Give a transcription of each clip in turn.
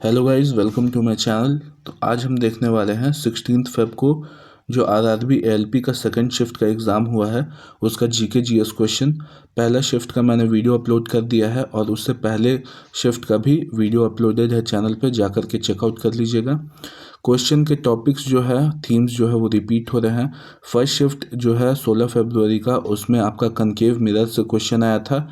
Hello guys, welcome to my channel. तो आज हम देखने वाले हैं 16 फेब को जो आरआरबी एएलपी का सेकंड शिफ्ट का एग्ज़ाम हुआ है उसका जीके जीएस क्वेश्चन। पहला शिफ्ट का मैंने वीडियो अपलोड कर दिया है और उससे पहले शिफ्ट का भी वीडियो अपलोडेड है चैनल पे, जाकर के चेकआउट कर लीजिएगा। क्वेश्चन के टॉपिक्स जो है, थीम्स जो है वो रिपीट हो रहे हैं। फर्स्ट शिफ्ट जो है 16 फरवरी का, उसमें आपका कनकेव मिरर से क्वेश्चन आया था।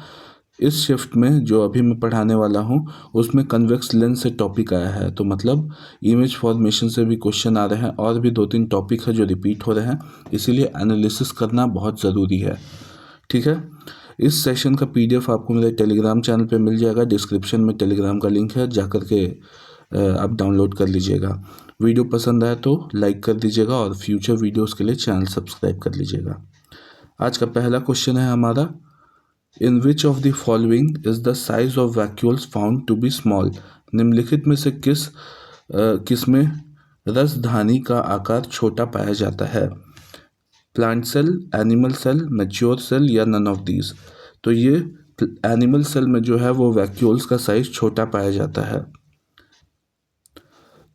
इस शिफ्ट में जो अभी मैं पढ़ाने वाला हूँ उसमें कन्वेक्स लेंस से टॉपिक आया है, तो मतलब इमेज फॉर्मेशन से भी क्वेश्चन आ रहे हैं और भी 2-3 टॉपिक है जो रिपीट हो रहे हैं, इसीलिए एनालिसिस करना बहुत ज़रूरी है। ठीक है, इस सेशन का पीडीएफ आपको मेरे टेलीग्राम चैनल पे मिल जाएगा। डिस्क्रिप्शन में टेलीग्राम का लिंक है, जाकर के आप डाउनलोड कर लीजिएगा। वीडियो पसंद आए तो लाइक कर दीजिएगा और फ्यूचर वीडियोज़ के लिए चैनल सब्सक्राइब कर लीजिएगा। आज का पहला क्वेश्चन है हमारा, in which of the following is the size of vacuoles found to be small. निम्नलिखित में से किसमें रसधानी का आकार छोटा पाया जाता है? Plant cell, animal cell, mature cell या नन ऑफ दीज। तो ये एनिमल सेल में जो है वो वैक्यूल्स का साइज छोटा पाया जाता है।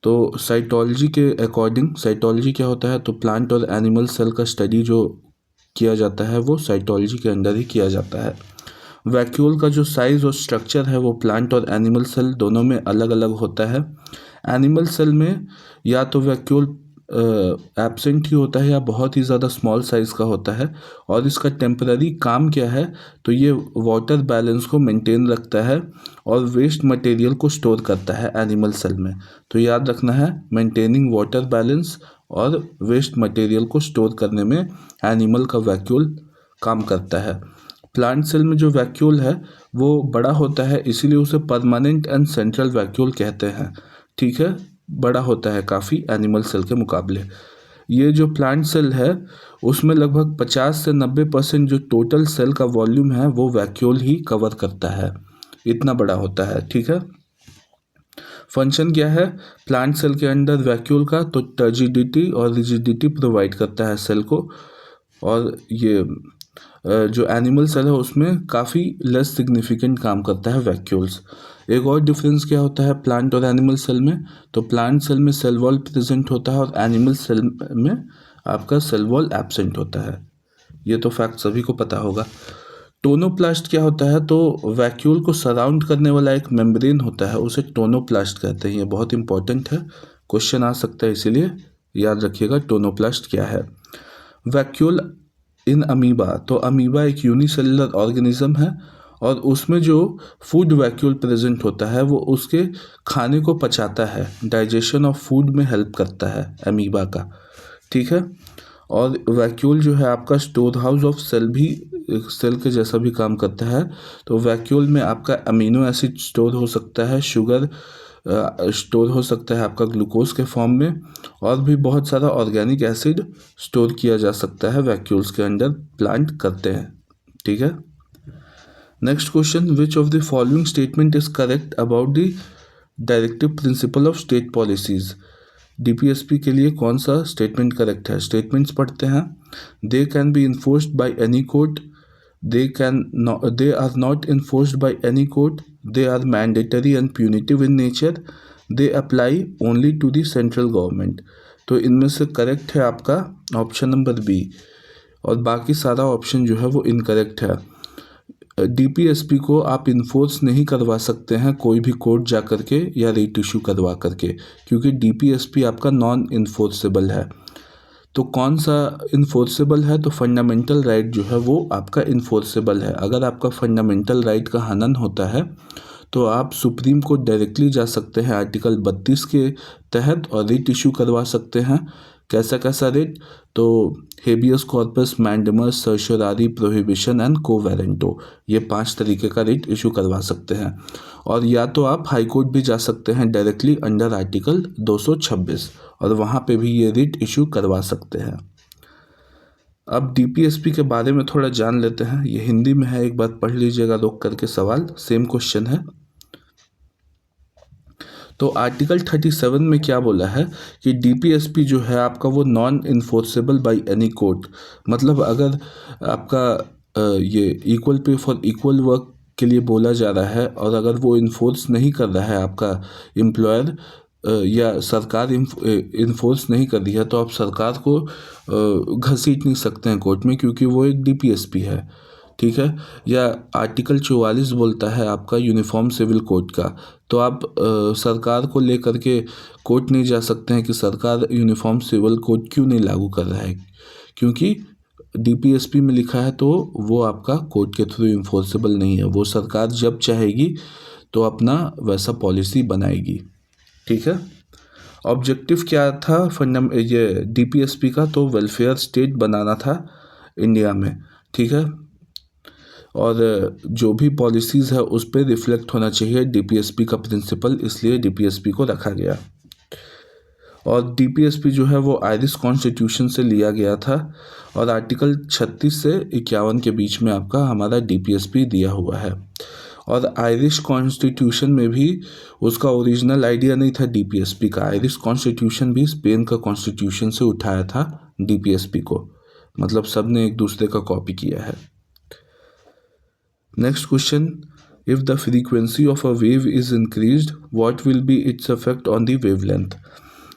तो साइटोलॉजी के अकॉर्डिंग, साइटोलॉजी क्या होता है, तो प्लांट और एनिमल सेल का स्टडी जो किया जाता है वो साइटोलॉजी के अंडर ही किया जाता है। वैक्यूल का जो साइज़ और स्ट्रक्चर है वो प्लांट और एनिमल सेल दोनों में अलग अलग होता है। एनिमल सेल में या तो वैक्यूल एब्सेंट ही होता है या बहुत ही ज़्यादा स्मॉल साइज़ का होता है, और इसका टेम्पररी काम क्या है, तो ये वाटर बैलेंस को मेंटेन रखता है और वेस्ट मटेरियल को स्टोर करता है एनिमल सेल में। तो याद रखना है, मेंटेनिंग वाटर बैलेंस और वेस्ट मटेरियल को स्टोर करने में एनिमल का वैक्यूल काम करता है। प्लांट सेल में जो वैक्यूल है वो बड़ा होता है, इसीलिए उसे परमानेंट एंड सेंट्रल वैक्यूल कहते हैं। ठीक है, बड़ा होता है काफ़ी एनिमल सेल के मुकाबले। ये जो प्लांट सेल है उसमें लगभग 50 से 90% जो टोटल सेल का वॉल्यूम है वो वैक्यूल ही कवर करता है, इतना बड़ा होता है। ठीक है, फंक्शन क्या है प्लांट सेल के अंदर वैक्यूल का, तो टर्जिडिटी और रिजिडिटी प्रोवाइड करता है सेल को, और ये जो एनिमल सेल है उसमें काफ़ी लेस सिग्निफिकेंट काम करता है वैक्यूल्स। एक और डिफरेंस क्या होता है प्लांट और एनिमल सेल में, तो प्लांट सेल में सेल वॉल प्रेजेंट होता है और एनिमल सेल में आपका सेल वॉल एब्सेंट होता है। ये तो फैक्ट सभी को पता होगा। टोनोप्लास्ट क्या होता है, तो वैक्यूल को सराउंड करने वाला एक मेम्ब्रेन होता है, उसे टोनोप्लास्ट कहते हैं। ये बहुत इंपॉर्टेंट है, क्वेश्चन आ सकता है, इसीलिए याद रखिएगा टोनोप्लास्ट क्या है। वैक्यूल इन अमीबा, तो अमीबा एक यूनिसेलुलर ऑर्गेनिज्म है और उसमें जो फूड वैक्यूल प्रेजेंट होता है वो उसके खाने को पचाता है, डाइजेशन ऑफ फूड में हेल्प करता है अमीबा का। ठीक है, और वैक्यूल जो है आपका स्टोर हाउस ऑफ सेल भी, सेल के जैसा भी काम करता है। तो वैक्यूल में आपका अमीनो एसिड स्टोर हो सकता है, शुगर स्टोर हो सकता है आपका ग्लूकोज के फॉर्म में, और भी बहुत सारा ऑर्गेनिक एसिड स्टोर किया जा सकता है वैक्यूल्स के अंदर प्लांट करते हैं। ठीक है, next question, which of the following statement is correct about the directive principle of state policies. DPSP के लिए कौन सा स्टेटमेंट करेक्ट है? स्टेटमेंट्स पढ़ते हैं। They can be enforced by any court, they are not enforced by any court, they are mandatory and punitive in nature, they apply only to the central government। तो इनमें से correct है आपका option number B, और बाकी सारा option जो है वो इनकरेक्ट है। डीपीएसपी को आप इन्फोर्स नहीं करवा सकते हैं कोई भी कोर्ट जा करके या रीट इशू करवा करके, क्योंकि डीपीएसपी आपका नॉन इन्फोर्सेबल है। तो कौन सा इन्फोर्सेबल है, तो फंडामेंटल राइट जो है वो आपका इन्फोर्सेबल है। अगर आपका फंडामेंटल राइट का हनन होता है तो आप सुप्रीम कोर्ट डायरेक्टली जा सकते हैं आर्टिकल 32 के तहत और रिट इशू करवा सकते हैं। कैसा कैसा रिट, तो habeas corpus, mandamus, certiorari, prohibition and quo warranto, ये 5 तरीके का रिट इशू करवा सकते हैं। और या तो आप हाई कोर्ट भी जा सकते हैं डायरेक्टली अंडर आर्टिकल 226, और वहाँ पे भी ये रिट इशू करवा सकते हैं। अब डीपीएसपी के बारे में थोड़ा जान लेते हैं, ये हिंदी में है, एक बार पढ़ लीजिएगा रोक करके सवाल, सेम क्वेश्चन है। तो आर्टिकल 37 में क्या बोला है कि डीपीएसपी जो है आपका वो non enforceable by any court, मतलब अगर आपका ये equal pay for equal work के लिए बोला जा रहा है और अगर वो इन्फोर्स नहीं कर रहा है आपका एम्प्लॉयर या सरकार इन्फोर्स नहीं कर रही है, तो आप सरकार को घसीट नहीं सकते हैं कोर्ट में, क्योंकि वो एक डीपीएसपी है, ठीक है। या आर्टिकल 44 बोलता है आपका यूनिफॉर्म सिविल कोड का, तो आप सरकार को लेकर के कोर्ट नहीं जा सकते हैं कि सरकार यूनिफॉर्म सिविल कोड क्यों नहीं लागू कर रहा है, क्योंकि डीपीएसपी में लिखा है, तो वो आपका कोर्ट के थ्रू इन्फोर्सेबल नहीं है। वो सरकार जब चाहेगी तो अपना वैसा पॉलिसी बनाएगी, ठीक है। ऑब्जेक्टिव क्या था ये डीपीएसपी का? तो वेलफेयर स्टेट बनाना था इंडिया में, ठीक है। और जो भी पॉलिसीज़ है उस पर रिफ्लेक्ट होना चाहिए डीपीएसपी का प्रिंसिपल, इसलिए डीपीएसपी को रखा गया। और डीपीएसपी जो है वो आयरिश कॉन्स्टिट्यूशन से लिया गया था, और आर्टिकल 36 से 51 के बीच में आपका हमारा डीपीएसपी दिया हुआ है। और आयरिश कॉन्स्टिट्यूशन में भी उसका ओरिजिनल आइडिया नहीं था डीपीएसपी का। आयरिश कॉन्स्टिट्यूशन भी स्पेन का कॉन्स्टिट्यूशन से उठाया था डीपीएसपी को, मतलब सब ने एक दूसरे का कॉपी किया है। Next question, if the frequency of a wave is increased what will be its effect on the wavelength?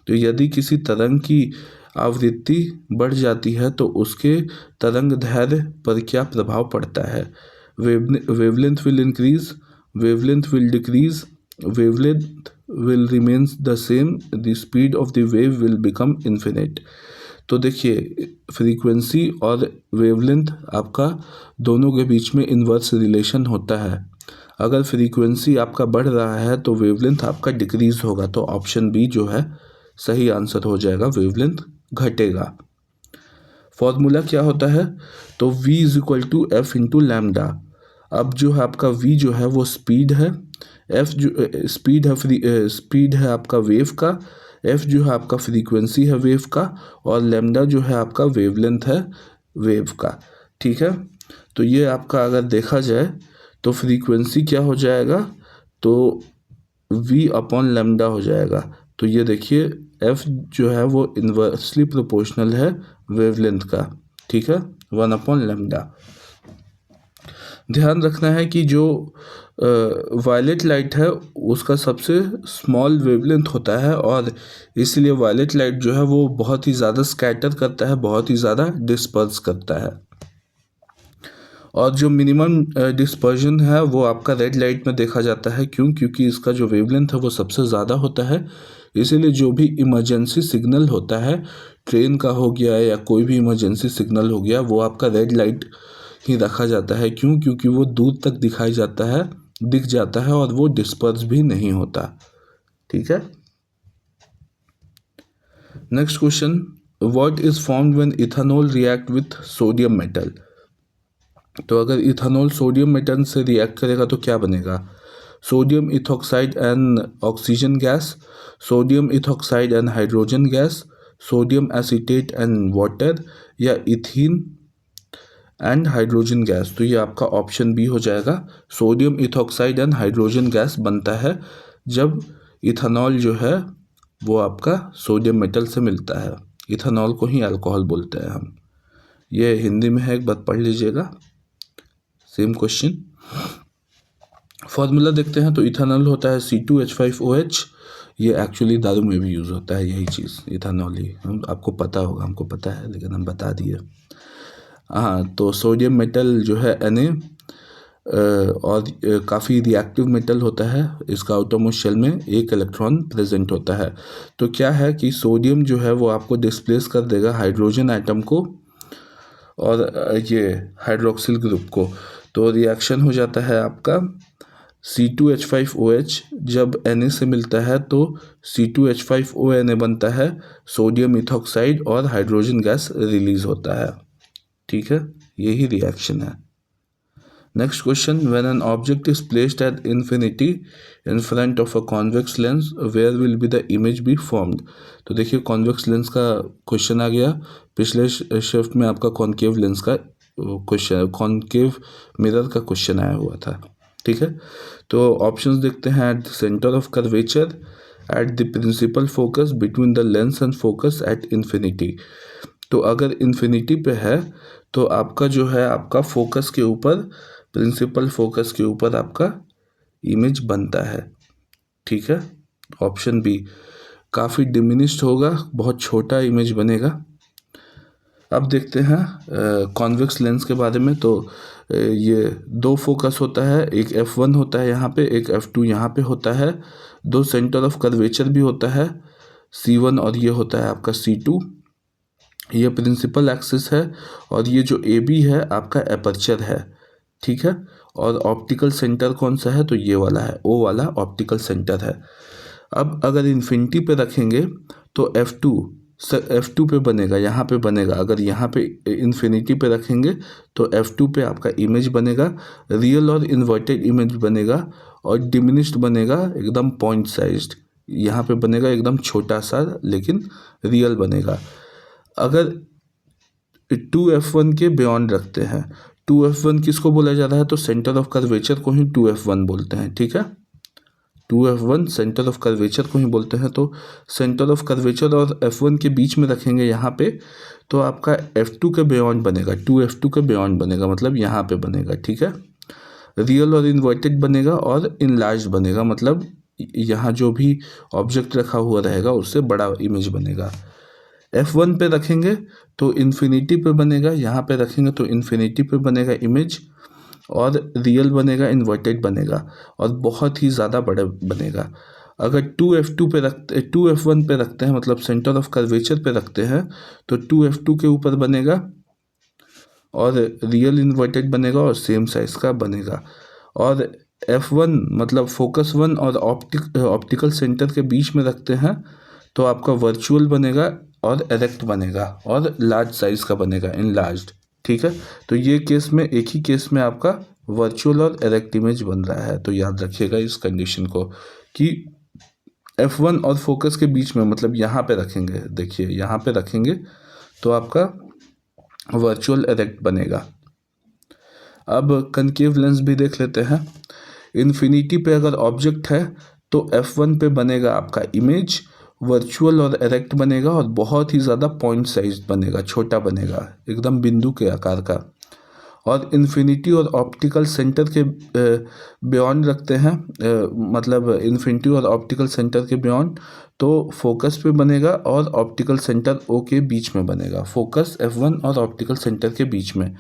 तो यदि किसी तरंग की आवृत्ति बढ़ जाती है तो उसके तरंग दैर्घ्य पर क्या प्रभाव पड़ता है? Wavelength will increase, wavelength will decrease, wavelength will remains the same, the speed of the wave will become infinite. तो देखिए, फ्रीक्वेंसी और वेवलेंथ आपका दोनों के बीच में इन्वर्स रिलेशन होता है। अगर फ्रीक्वेंसी आपका बढ़ रहा है तो वेवलेंथ आपका डिक्रीज होगा, तो ऑप्शन बी जो है सही आंसर हो जाएगा, वेवलेंथ घटेगा। फॉर्मूला क्या होता है? तो v is equal to F into lambda. अब जो है आपका v जो है वो स्पीड है, f जो स्पीड है आपका वेव का, f जो है आपका फ्रीक्वेंसी है वेव का, और लैम्डा जो है आपका वेवलेंथ है वेव का, ठीक है। तो ये आपका अगर देखा जाए तो फ्रीक्वेंसी क्या हो जाएगा, तो v अपॉन लैम्डा हो जाएगा। तो ये देखिए f जो है वो इन्वर्सली प्रोपोर्शनल है वेवलेंथ का, ठीक है, 1 अपॉन लैम्डा। ध्यान रखना है कि जो वायलेट लाइट है उसका सबसे स्मॉल वेवलेंथ होता है, और इसलिए वायलेट लाइट जो है वो बहुत ही ज़्यादा स्कैटर करता है, बहुत ही ज़्यादा डिस्पर्स करता है। और जो मिनिमम डिस्पर्जन है वो आपका रेड लाइट में देखा जाता है। क्यों? क्योंकि इसका जो वेवलेंथ है वो सबसे ज़्यादा होता है, इसीलिए जो भी इमरजेंसी सिग्नल होता है, ट्रेन का हो गया या कोई भी इमरजेंसी सिग्नल हो गया, वो आपका रेड लाइट ही रखा जाता है। क्यों? क्योंकि वो दूर तक दिख जाता है और वो डिस्पर्स भी नहीं होता, ठीक है। Next question, what is formed when ethanol react with sodium metal? तो अगर इथेनॉल सोडियम मेटल से रिएक्ट करेगा तो क्या बनेगा? Sodium ethoxide and oxygen gas, sodium ethoxide and hydrogen gas, sodium acetate and water, या इथीन एंड हाइड्रोजन गैस। तो ये आपका ऑप्शन बी हो जाएगा, sodium ethoxide and hydrogen gas बनता है जब इथेनॉल जो है वो आपका सोडियम मेटल से मिलता है। इथेनॉल को ही अल्कोहल बोलते हैं हम। ये हिंदी में है, एक बार पढ़ लीजिएगा, सेम क्वेश्चन। फॉर्मूला देखते हैं तो इथेनॉल होता है C2H5OH। ये एक्चुअली दारू में भी यूज़ होता है यही चीज़, इथेनॉल ही। हम आपको पता होगा, हमको पता है, लेकिन हम बता दिए। हाँ, तो सोडियम मेटल जो है Na और काफ़ी रिएक्टिव मेटल होता है। इसका आउटरमोस्ट शेल में एक इलेक्ट्रॉन प्रेजेंट होता है। तो क्या है कि सोडियम जो है वो आपको डिस्प्लेस कर देगा हाइड्रोजन एटम को और ये हाइड्रोक्सिल ग्रुप को। तो रिएक्शन हो जाता है आपका C2H5OH जब Na से मिलता है तो C2H5ONa बनता है, सोडियम इथॉक्साइड और हाइड्रोजन गैस रिलीज होता है, ठीक है। यही रिएक्शन है। Next question, when an object is placed at infinity in front of a convex lens where will be the image be formed? तो देखिए, कॉन्वेक्स लेंस का क्वेश्चन आ गया। पिछले शिफ्ट में आपका कॉन्केव लेंस का क्वेश्चन, कॉन्केव मिरर का क्वेश्चन आया हुआ था, ठीक है। तो ऑप्शंस देखते हैं, at the centre of curvature, at the principal focus, between the lens and focus, at infinity. तो अगर इन्फिनिटी पे है तो आपका जो है आपका फोकस के ऊपर प्रिंसिपल फोकस के ऊपर आपका इमेज बनता है। ठीक है, ऑप्शन बी काफ़ी डिमिनिश्ड होगा, बहुत छोटा इमेज बनेगा। अब देखते हैं कॉन्वेक्स लेंस के बारे में। तो ये दो फोकस होता है, एक f1 होता है यहाँ पे, एक f2 यहाँ पे होता है। दो सेंटर ऑफ कर्वेचर भी होता है, C1 और ये होता है आपका C2। ये प्रिंसिपल एक्सिस है और ये जो AB है आपका एपर्चर है। ठीक है, और ऑप्टिकल सेंटर कौन सा है, तो ये वाला है, O वाला ऑप्टिकल सेंटर है। अब अगर इन्फिनिटी पे रखेंगे तो F2 पे बनेगा, यहाँ पे बनेगा। अगर यहाँ पे इन्फिनिटी पे रखेंगे तो F2 पे आपका इमेज बनेगा, रियल और इन्वर्टेड इमेज बनेगा और डिमिनिश्ड बनेगा, एकदम पॉइंट साइज्ड। यहाँ पे बनेगा एकदम छोटा सा लेकिन रियल बनेगा। अगर 2f1 के बियॉन्ड रखते हैं, 2f1 किसको बोला जा रहा है, तो सेंटर ऑफ कर्वेचर को ही 2f1 बोलते हैं। ठीक है, 2f1 सेंटर ऑफ कर्वेचर को ही बोलते हैं। तो सेंटर ऑफ कर्वेचर और f1 के बीच में रखेंगे यहाँ पे, तो आपका f2 के बियॉन्ड बनेगा, 2f2 के बियॉन्ड बनेगा, मतलब यहाँ पे बनेगा। ठीक है, रियल और इन्वर्टेड बनेगा और इनलार्ज बनेगा, मतलब यहाँ जो भी ऑब्जेक्ट रखा हुआ रहेगा उससे बड़ा इमेज बनेगा। f1 पे रखेंगे तो इन्फिनिटी पे बनेगा, यहाँ पे रखेंगे तो इन्फिनिटी पे बनेगा इमेज, और रियल बनेगा, इन्वर्टेड बनेगा और बहुत ही ज़्यादा बड़ा बनेगा। अगर 2f1 पे रखते हैं, मतलब सेंटर ऑफ कर्वेचर पे रखते हैं, तो 2f2 के ऊपर बनेगा और रियल इन्वर्टेड बनेगा और सेम साइज का बनेगा। और f1 मतलब फोकस 1 और ऑप्टिकल सेंटर के बीच में रखते हैं तो आपका वर्चुअल बनेगा और एरेक्ट बनेगा और लार्ज साइज का बनेगा, इनलार्ज्ड। ठीक है, तो ये केस में, एक ही केस में आपका वर्चुअल और एरेक्ट इमेज बन रहा है। तो याद रखिएगा इस कंडीशन को कि f1 और फोकस के बीच में, मतलब यहाँ पे रखेंगे, देखिए यहाँ पे रखेंगे तो आपका वर्चुअल एरेक्ट बनेगा। अब कनकेव लेंस भी देख लेते हैं। इन्फिनिटी पे अगर ऑब्जेक्ट है तो f1 पे बनेगा आपका इमेज, वर्चुअल और एरेक्ट बनेगा और बहुत ही ज़्यादा पॉइंट साइज बनेगा, छोटा बनेगा, एकदम बिंदु के आकार का। और इन्फिनिटी और ऑप्टिकल सेंटर के बियॉन्ड रखते हैं, मतलब इन्फिनिटी और ऑप्टिकल सेंटर के बियॉन्ड, तो फोकस पे बनेगा और ऑप्टिकल सेंटर O के बीच में बनेगा, फोकस f1 और ऑप्टिकल सेंटर के बीच में।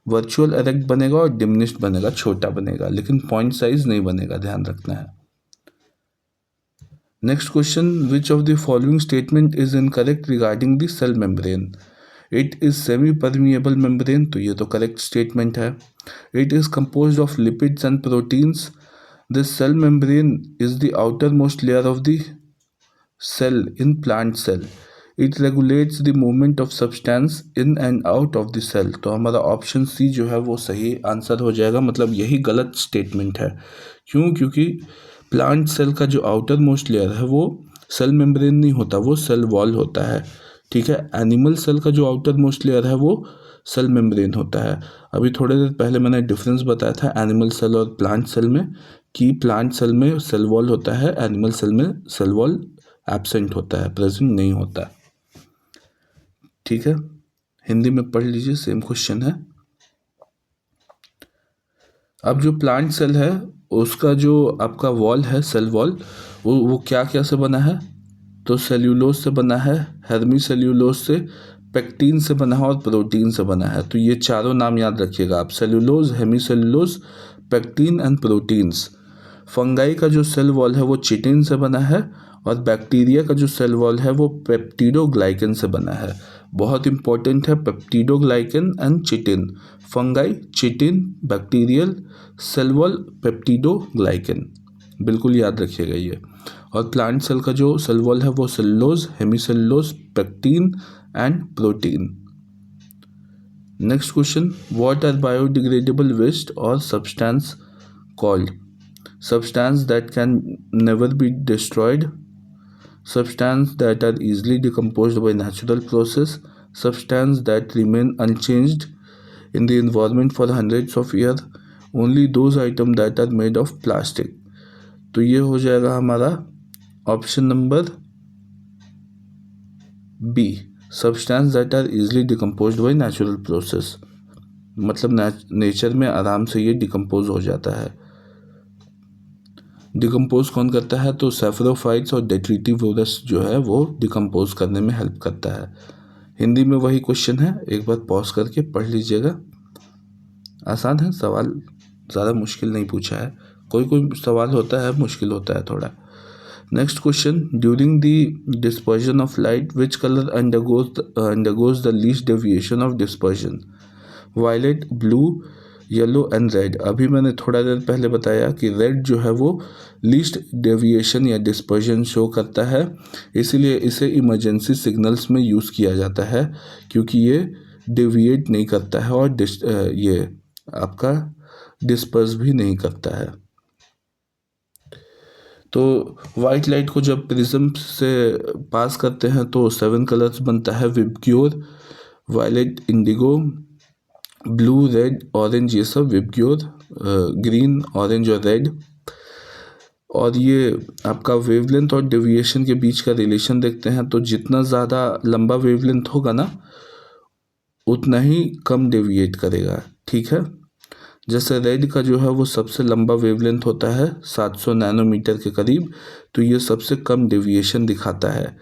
वर्चुअल एरेक्ट बनेगा और डिमिनिश्ड बनेगा, छोटा बनेगा, लेकिन पॉइंट साइज नहीं बनेगा, ध्यान रखना है। Next question, which of the following statement is incorrect regarding the cell membrane? It is semi permeable membrane, तो ये तो करेक्ट स्टेटमेंट है। It is composed of lipids and proteins. This cell membrane is the outer most layer of the cell in plant cell. It regulates the movement of substance in and out of the cell. तो हमारा option C जो है वो सही answer हो जाएगा, मतलब यही गलत स्टेटमेंट है। क्यों? क्योंकि प्लांट सेल का जो आउटर मोस्ट लेयर है वो सेल मेम्ब्रेन नहीं होता, वो सेल वॉल होता है। ठीक है, एनिमल सेल का जो आउटर मोस्ट लेयर है वो सेल मेम्ब्रेन होता है। अभी थोड़ी देर पहले मैंने डिफरेंस बताया था एनिमल सेल और प्लांट सेल में, कि प्लांट सेल में सेल वॉल होता है, एनिमल सेल में सेल वॉल एब्सेंट होता है, प्रेजेंट नहीं होता। ठीक है, हिंदी में पढ़ लीजिए, सेम क्वेश्चन है। अब जो प्लांट सेल है उसका जो आपका वॉल है, सेल वॉल, वो क्या क्या से बना है, तो सेल्यूलोज से बना है, हेर्मी सेल्यूलोज से, पेक्टिन से बना है और प्रोटीन से बना है। तो ये चारों नाम याद रखिएगा आप, cellulose, hemi cellulose, pectin and proteins. Fungi का जो सेल वॉल है वो चिटिन से बना है और बैक्टीरिया का जो सेल वॉल है वो पेप्टिडोग्लाइकन से बना है। बहुत इंपॉर्टेंट है, peptidoglycan and chitin. Fungi chitin, bacterial cell wall peptidoglycan, बिल्कुल याद रखिएगा ये। और प्लांट सेल का जो सेल वॉल है वो cellulose, hemicellulose, pectin and protein. Next question, what are biodegradable waste और substance called? Substance that can never be destroyed, substance that are easily decomposed by natural process, substance that remain unchanged in the environment for hundreds of years, only those items that are made of plastic। तो ये हो जाएगा हमारा option number B, substance that are easily decomposed by natural process। मतलब nature में आराम से ये डिकम्पोज हो जाता है। डिकम्पोज कौन करता है? तो सेफरोफाइट्स और डेट्रिटिवोरस जो है वो डिकम्पोज करने में हेल्प करता है। हिंदी में वही क्वेश्चन है, एक बार पॉज करके पढ़ लीजिएगा। आसान है सवाल, ज़्यादा मुश्किल नहीं पूछा है। कोई कोई सवाल होता है मुश्किल होता है थोड़ा। Next question, during the dispersion of light which colour undergoes the least deviation of dispersion? Violet, blue, yellow and red. अभी मैंने थोड़ा देर पहले बताया कि रेड जो है वो लीस्ट डेविएशन या डिस्पर्जन शो करता है, इसीलिए इसे इमरजेंसी सिग्नल्स में यूज़ किया जाता है, क्योंकि ये डेविएट नहीं करता है और ये आपका डिस्पर्स भी नहीं करता है। तो वाइट लाइट को जब प्रिज्म से पास करते हैं तो 7 कलर्स बनता है, VIBGYOR, violet, indigo, blue, red, orange, ये सब विबग्योर, ग्रीन, ऑरेंज और रेड। और ये आपका वेवलेंथ और डेविएशन के बीच का रिलेशन देखते हैं, तो जितना ज़्यादा लंबा वेवलेंथ होगा ना उतना ही कम डेविएट करेगा, ठीक है। जैसे रेड का जो है वो सबसे लंबा वेवलेंथ होता है 700 नैनोमीटर के करीब, तो ये सबसे कम डेविएशन दिखाता है।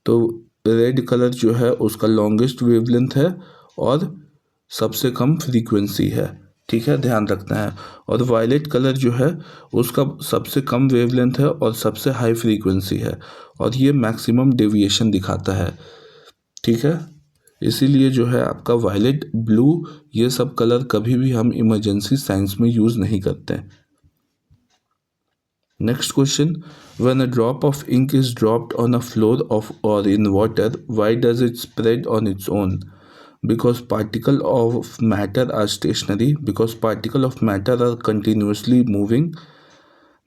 तो रेड कलर जो है उसका लॉन्गेस्ट वेवलेंथ है और सबसे कम फ्रीक्वेंसी है, ठीक है, ध्यान रखना है। और वायलेट कलर जो है उसका सबसे कम वेवलेंथ है और सबसे हाई फ्रीक्वेंसी है, और ये मैक्सिमम डेविएशन दिखाता है, ठीक है। इसीलिए जो है आपका वायलेट, ब्लू, ये सब कलर कभी भी हम इमरजेंसी साइंस में यूज़ नहीं करते। Next question, when a drop of ink is dropped on a floor of और in water, why does it spread on its own? Because particle of matter are stationary, because particle of matter are continuously moving,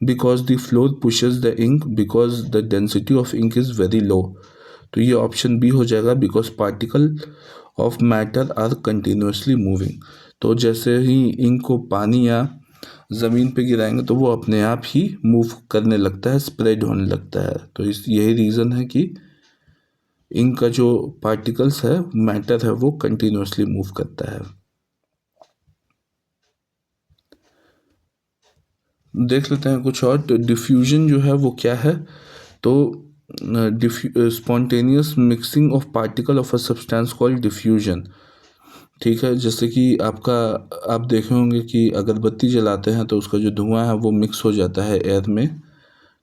because the floor pushes the ink, because the density of ink is very low। तो ये option B हो जाएगा, because particle of matter are continuously moving. तो जैसे ही ink को पानी या ज़मीन पे गिराएंगे तो वो अपने आप ही मूव करने लगता है, स्प्रेड होने लगता है। तो यही रीज़न है कि इंक का जो पार्टिकल्स है, मैटर है, वो कंटिन्यूसली मूव करता है। देख लेते हैं कुछ और। तो डिफ्यूजन जो है वो क्या है? तो spontaneous mixing of particle of a substance called diffusion, ठीक है। जैसे कि आप देखे होंगे कि अगरबत्ती जलाते हैं तो उसका जो धुआं है वो मिक्स हो जाता है एयर में,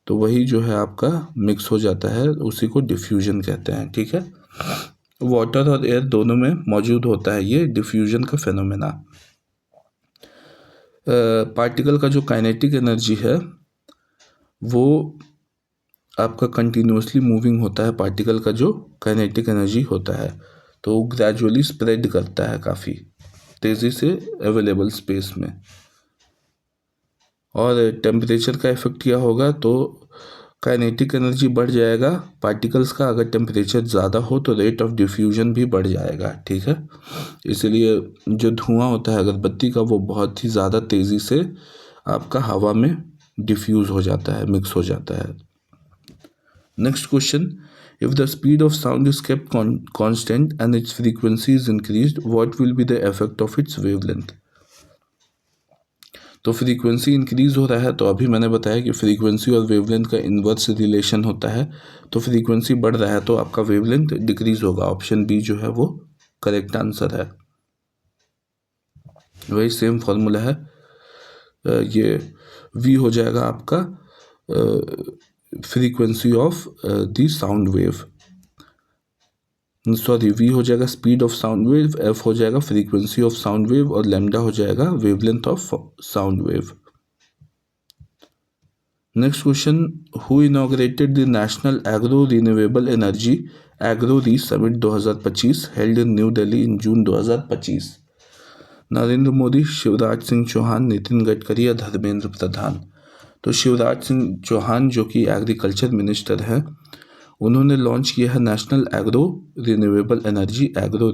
तो वही जो है आपका मिक्स हो जाता है, उसी को डिफ्यूजन कहते हैं, ठीक है। वाटर और एयर दोनों में मौजूद होता है ये डिफ्यूजन का फेनोमेना। पार्टिकल का जो काइनेटिक एनर्जी है वो आपका कंटिन्यूसली मूविंग होता है। पार्टिकल का जो काइनेटिक एनर्जी होता है तो वो ग्रेजुअली स्प्रेड करता है काफ़ी तेज़ी से अवेलेबल स्पेस में। और टेम्परेचर का इफेक्ट क्या होगा? तो काइनेटिक एनर्जी बढ़ जाएगा पार्टिकल्स का, अगर टेम्परेचर ज़्यादा हो तो रेट ऑफ डिफ्यूजन भी बढ़ जाएगा, ठीक है। इसलिए जो धुआं होता है अगरबत्ती का वो बहुत ही ज़्यादा तेज़ी से आपका हवा में डिफ्यूज़ हो जाता है, मिक्स हो जाता है। Next question, if the speed of sound is kept constant and its frequency is increased, what will be the effect of its wavelength? तो फ्रीक्वेंसी इंक्रीज हो रहा है, तो अभी मैंने बताया कि फ्रीक्वेंसी और वेवलेंथ का इन्वर्स रिलेशन होता है। तो फ्रीक्वेंसी बढ़ रहा है तो आपका वेवलेंथ डिक्रीज होगा। ऑप्शन बी जो है वो करेक्ट आंसर है। वही सेम फॉर्मूला है, ये वी हो जाएगा आपका frequency of the sound wave, sorry V हो जाएगा speed of sound wave, F हो जाएगा फ्रीक्वेंसी ऑफ साउंड वेव और लैम्डा हो जाएगा wavelength of sound wave. Next question, who inaugurated the national agro renewable energy agro summit 2025 held in new Delhi in June 2025? Narendra Modi, Shivraj Singh Chouhan, Nitin Gadkari या धर्मेंद्र प्रधान? तो शिवराज सिंह चौहान जो कि एग्रीकल्चर मिनिस्टर हैं, उन्होंने लॉन्च किया है national agro renewable energy agro,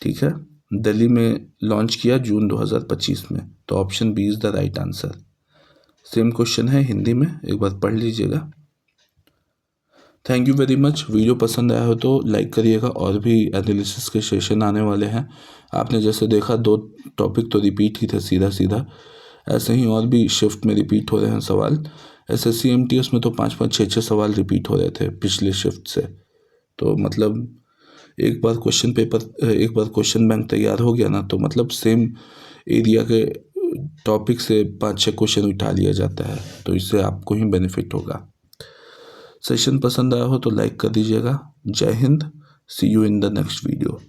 ठीक है, दिल्ली में लॉन्च किया जून 2025 में। तो option B is the right answer. Same question है हिंदी में, एक बार पढ़ लीजिएगा। Thank you very much. Video पसंद आया हो तो लाइक करिएगा, और भी एनालिसिस के सेशन आने वाले हैं। आपने जैसे देखा 2 टॉपिक तो रिपीट ही थे सीधा सीधा, ऐसे ही और भी शिफ्ट में रिपीट हो रहे हैं सवाल। SSC MTS में तो 5-5 6-6 सवाल रिपीट हो रहे थे पिछले शिफ्ट से। तो मतलब एक बार क्वेश्चन बैंक तैयार हो गया ना, तो मतलब सेम एरिया के टॉपिक से 5-6 क्वेश्चन उठा लिया जाता है, तो इससे आपको ही बेनिफिट होगा। सेशन पसंद आया हो तो लाइक कर दीजिएगा। जय Hind. See you in the next video.